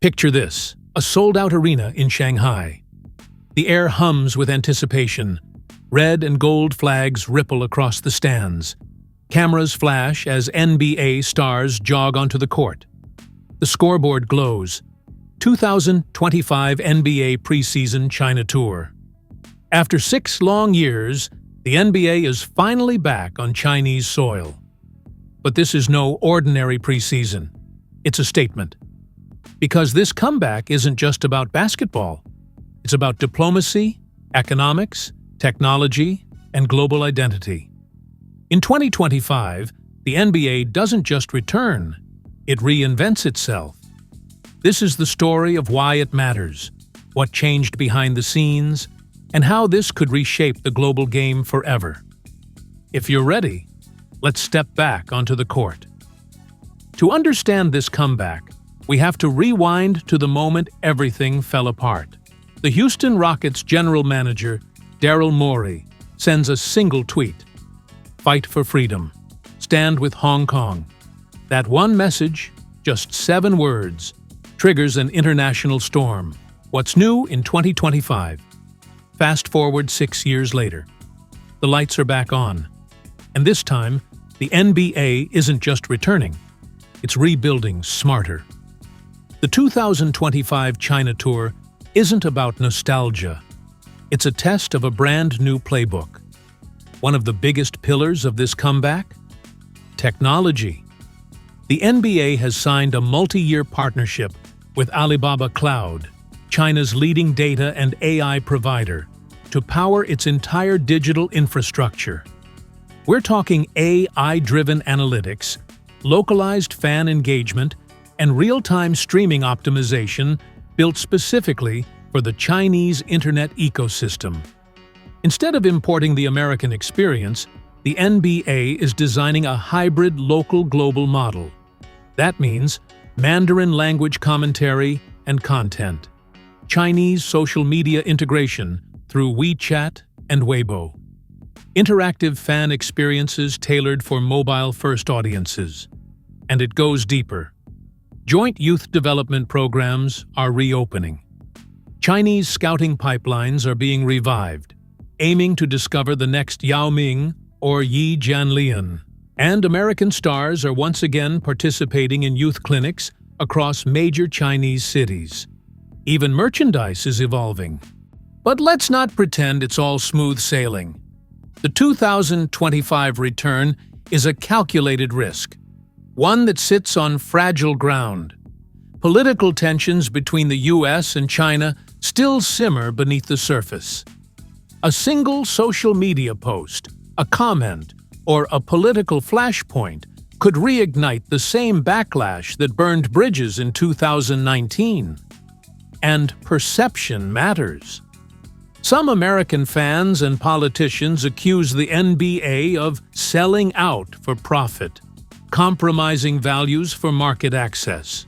Picture this, a sold-out arena in Shanghai. The air hums with anticipation. Red and gold flags ripple across the stands. Cameras flash as NBA stars jog onto the court. The scoreboard glows. 2025 NBA preseason China Tour. After 6 long years, the NBA is finally back on Chinese soil. But this is no ordinary preseason. It's a statement. Because this comeback isn't just about basketball. It's about diplomacy, economics, technology, and global identity. In 2025, the NBA doesn't just return, it reinvents itself. This is the story of why it matters, what changed behind the scenes, and how this could reshape the global game forever. If you're ready, let's step back onto the court. To understand this comeback, we have to rewind to the moment everything fell apart. The Houston Rockets general manager, Daryl Morey, sends a single tweet. Fight for freedom. Stand with Hong Kong. That one message, just 7 words, triggers an international storm. What's new in 2025? Fast forward 6 years later. The lights are back on. And this time, the NBA isn't just returning. It's rebuilding smarter. The 2025 China Tour isn't about nostalgia. It's a test of a brand new playbook. One of the biggest pillars of this comeback? Technology. The NBA has signed a multi-year partnership with Alibaba Cloud, China's leading data and AI provider, to power its entire digital infrastructure. We're talking AI-driven analytics, localized fan engagement, and real-time streaming optimization built specifically for the Chinese internet ecosystem. Instead of importing the American experience, the NBA is designing a hybrid local-global model. That means Mandarin language commentary and content, Chinese social media integration through WeChat and Weibo, interactive fan experiences tailored for mobile-first audiences. And it goes deeper. Joint youth development programs are reopening. Chinese scouting pipelines are being revived, aiming to discover the next Yao Ming or Yi Jianlian. And American stars are once again participating in youth clinics across major Chinese cities. Even merchandise is evolving. But let's not pretend it's all smooth sailing. The 2025 return is a calculated risk, one that sits on fragile ground. Political tensions between the US and China still simmer beneath the surface. A single social media post, a comment, or a political flashpoint could reignite the same backlash that burned bridges in 2019. And perception matters. Some American fans and politicians accuse the NBA of selling out for profit, compromising values for market access.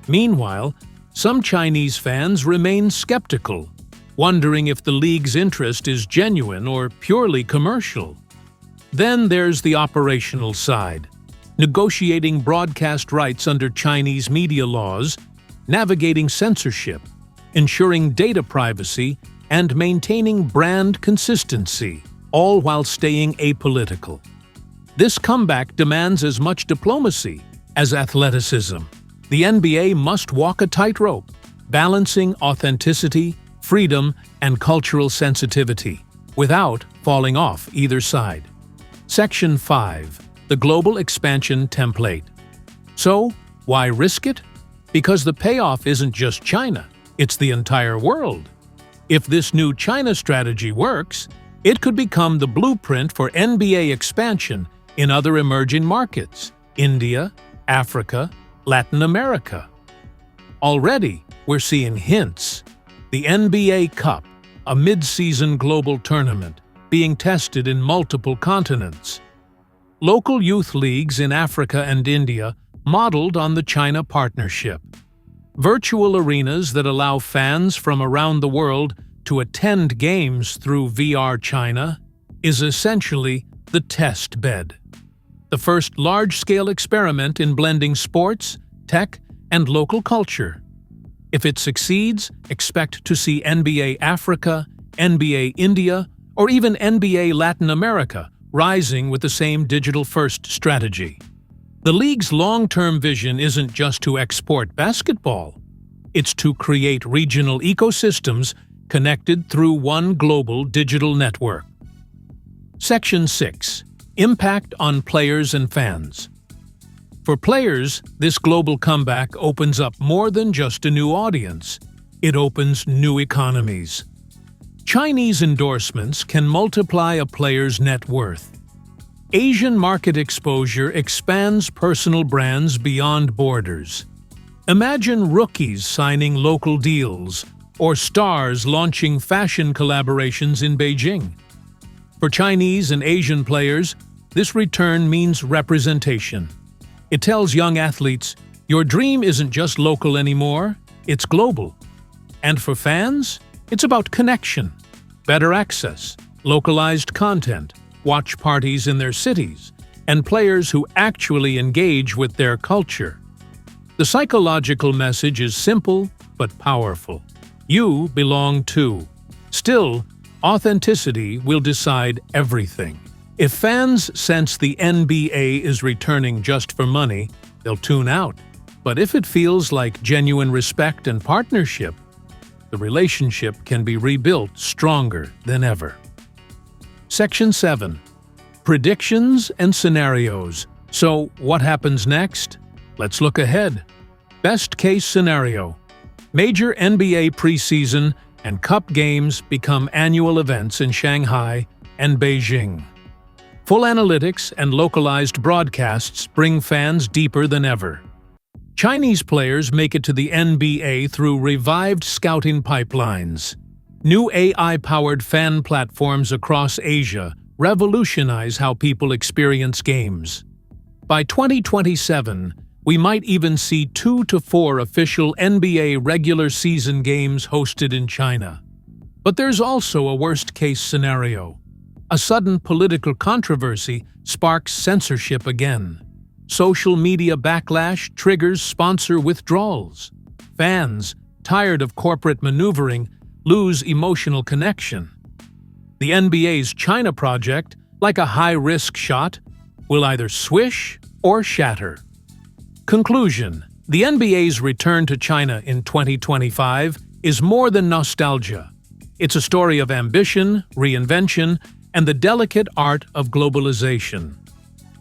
Meanwhile, some Chinese fans remain skeptical, wondering if the league's interest is genuine or purely commercial. Then there's the operational side, negotiating broadcast rights under Chinese media laws, navigating censorship, ensuring data privacy, and maintaining brand consistency, all while staying apolitical. This comeback demands as much diplomacy as athleticism. The NBA must walk a tightrope, balancing authenticity, freedom, and cultural sensitivity, without falling off either side. Section 5. The Global Expansion Template. So, why risk it? Because the payoff isn't just China, it's the entire world. If this new China strategy works, it could become the blueprint for NBA expansion in other emerging markets, India, Africa, Latin America. Already, we're seeing hints. The NBA Cup, a mid-season global tournament, being tested in multiple continents. Local youth leagues in Africa and India modeled on the China partnership. Virtual arenas that allow fans from around the world to attend games through VR China is essentially the test bed. The first large-scale experiment in blending sports, tech, and local culture. If it succeeds, expect to see NBA Africa, NBA India, or even NBA Latin America rising with the same digital-first strategy. The league's long-term vision isn't just to export basketball. It's to create regional ecosystems connected through one global digital network. Section 6. Impact on players and fans. For players, this global comeback opens up more than just a new audience. It opens new economies. Chinese endorsements can multiply a player's net worth. Asian market exposure expands personal brands beyond borders. Imagine rookies signing local deals, or stars launching fashion collaborations in Beijing. For Chinese and Asian players, this return means representation. It tells young athletes, your dream isn't just local anymore, it's global. And for fans, it's about connection, better access, localized content, watch parties in their cities, and players who actually engage with their culture. The psychological message is simple but powerful. You belong too. Still, authenticity will decide everything. If fans sense the NBA is returning just for money, they'll tune out. But if it feels like genuine respect and partnership, the relationship can be rebuilt stronger than ever. Section 7. Predictions and scenarios. So, what happens next? Let's look ahead. Best case scenario. Major NBA preseason and Cup games become annual events in Shanghai and Beijing. Full analytics and localized broadcasts bring fans deeper than ever. Chinese players make it to the NBA through revived scouting pipelines. New AI-powered fan platforms across Asia revolutionize how people experience games. By 2027, we might even see 2 to 4 official NBA regular season games hosted in China. But there's also a worst-case scenario. A sudden political controversy sparks censorship again. Social media backlash triggers sponsor withdrawals. Fans, tired of corporate maneuvering, lose emotional connection. The NBA's China project, like a high-risk shot, will either swish or shatter. Conclusion: the NBA's return to China in 2025 is more than nostalgia. It's a story of ambition, reinvention, and the delicate art of globalization.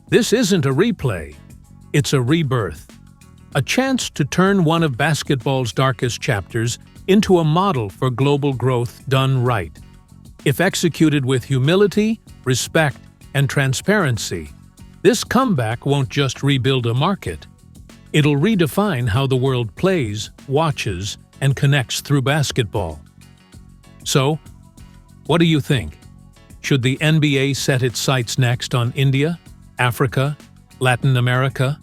This isn't a replay, it's a rebirth. A chance to turn one of basketball's darkest chapters into a model for global growth done right. If executed with humility, respect, and transparency, this comeback won't just rebuild a market. It'll redefine how the world plays, watches, and connects through basketball. So, what do you think? Should the NBA set its sights next on India, Africa, Latin America?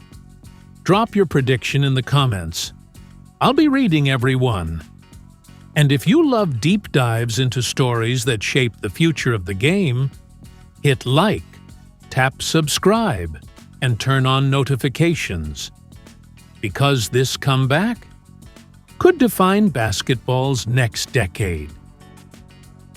Drop your prediction in the comments. I'll be reading every one. And if you love deep dives into stories that shape the future of the game, hit like, tap subscribe, and turn on notifications. Because this comeback could define basketball's next decade.